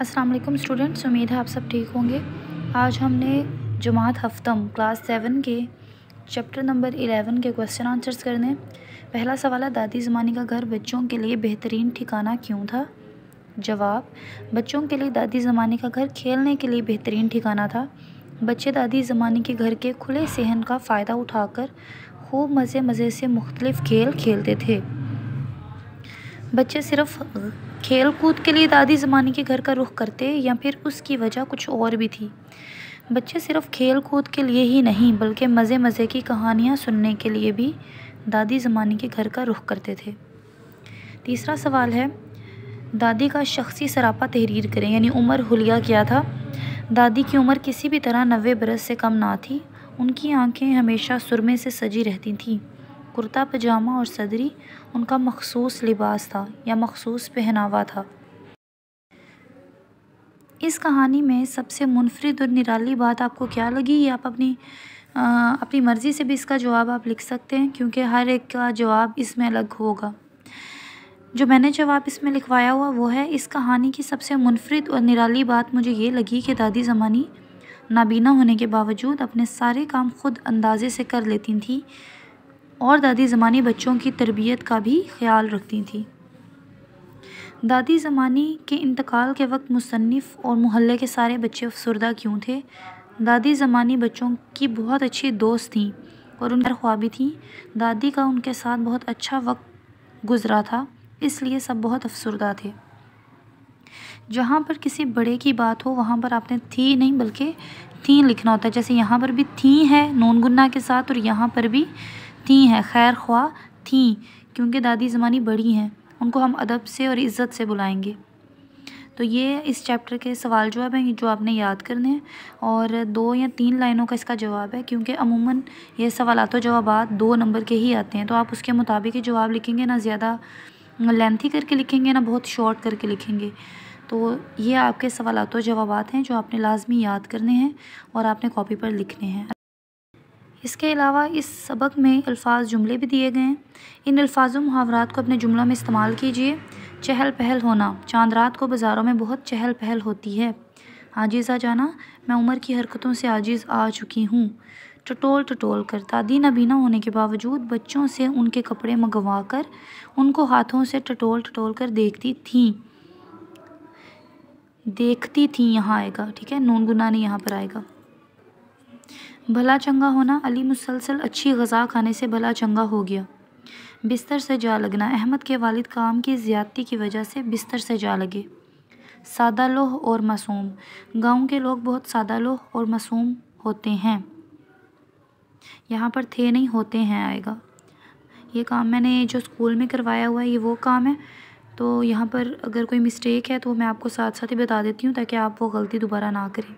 अस्सलाम वालेकुम स्टूडेंट्स, उम्मीद है आप सब ठीक होंगे। आज हमने जमात हफ्तम क्लास 7 के चैप्टर नंबर 11 के क्वेश्चन आंसर्स करने। पहला सवाल है, दादी ज़मानी का घर बच्चों के लिए बेहतरीन ठिकाना क्यों था? जवाब, बच्चों के लिए दादी ज़मानी का घर खेलने के लिए बेहतरीन ठिकाना था। बच्चे दादी ज़मानी के घर के खुले सहन का फ़ायदा उठाकर खूब मज़े से मुख्तलिफ़ खेल खेलते थे। बच्चे सिर्फ खेल कूद के लिए दादी ज़मानी के घर का रुख करते या फिर उसकी वजह कुछ और भी थी? बच्चे सिर्फ खेल कूद के लिए ही नहीं बल्कि मज़े की कहानियाँ सुनने के लिए भी दादी ज़मानी के घर का रुख करते थे। तीसरा सवाल है, दादी का शख्सी सरापा तहरीर करें, यानी उम्र हुलिया क्या था? दादी की उम्र किसी भी तरह 90 बरस से कम ना थी। उनकी आंखें हमेशा सुरमे से सजी रहती थीं। कुर्ता पजामा और सदरी उनका मखसूस लिबास था या मखसूस पहनावा था। इस कहानी में सबसे मुनफरिद और निराली बात आपको क्या लगी? ये आप अपनी मर्ज़ी से भी इसका जवाब आप लिख सकते हैं, क्योंकि हर एक का जवाब इसमें अलग होगा। जो मैंने जवाब इसमें लिखवाया हुआ वो है, इस कहानी की सबसे मुनफरिद और निराली बात मुझे ये लगी कि दादी ज़मानी नाबीना होने के बावजूद अपने सारे काम खुद अंदाज़े से कर लेती थी और दादी ज़मानी बच्चों की तरबियत का भी ख्याल रखती थी। दादी ज़मानी के इंतकाल के वक्त मुसन्निफ़ और मोहल्ले के सारे बच्चे अफसरदा क्यों थे? दादी ज़मानी बच्चों की बहुत अच्छी दोस्त थीं और उनकी ख्वाबी थी। दादी का उनके साथ बहुत अच्छा वक्त गुज़रा था, इसलिए सब बहुत अफसरदा थे। जहाँ पर किसी बड़े की बात हो वहाँ पर आपने थी नहीं बल्कि थी लिखना होता है। जैसे यहाँ पर भी थी है नून गुन्ना के साथ और यहाँ पर भी थी है खैर ख्वाह थी, क्योंकि दादी ज़मानी बड़ी हैं, उनको हम अदब से और इज़्ज़त से बुलाएंगे। तो ये इस चैप्टर के सवाल जवाब हैं जो आपने याद करने हैं और 2 या 3 लाइनों का इसका जवाब है, क्योंकि अमूमन ये सवालात व जवाबात 2 नंबर के ही आते हैं। तो आप उसके मुताबिक ही जवाब लिखेंगे, ना ज़्यादा लेंथी करके लिखेंगे ना बहुत शॉर्ट करके लिखेंगे। तो ये आपके सवालात व जवाबात हैं जो आपने लाजमी याद करने हैं और आपने कॉपी पर लिखने हैं। इसके अलावा इस सबक में अल्फाज जुमले भी दिए गए हैं। इन अल्फाज व मुहावरात को अपने जुमलों में इस्तेमाल कीजिए। चहल पहल होना, चांद रात को बाज़ारों में बहुत चहल पहल होती है। आजिज़ आ जाना, मैं उम्र की हरकतों से आजिज़ आ चुकी हूँ। टटोल कर, दादी नाबीना होने के बावजूद बच्चों से उनके कपड़े मंगवा कर उनको हाथों से टटोल कर देखती थी। यहाँ आएगा, ठीक है, नून गुना नहीं यहाँ पर आएगा। भला चंगा होना, अली मुसलसल अच्छी ग़ज़ा खाने से भला चंगा हो गया। बिस्तर से जा लगना, अहमद के वालिद काम की ज़्यादती की वजह से बिस्तर से जा लगे। सादा लोह और मासूम, गाँव के लोग बहुत सादा लोह और मासूम होते हैं। यहाँ पर थे नहीं होते हैं आएगा। ये काम मैंने जो स्कूल में करवाया हुआ है ये वो काम है, तो यहाँ पर अगर कोई मिस्टेक है तो मैं आपको साथ साथ ही बता देती हूँ ताकि आप वो गलती दोबारा ना करें।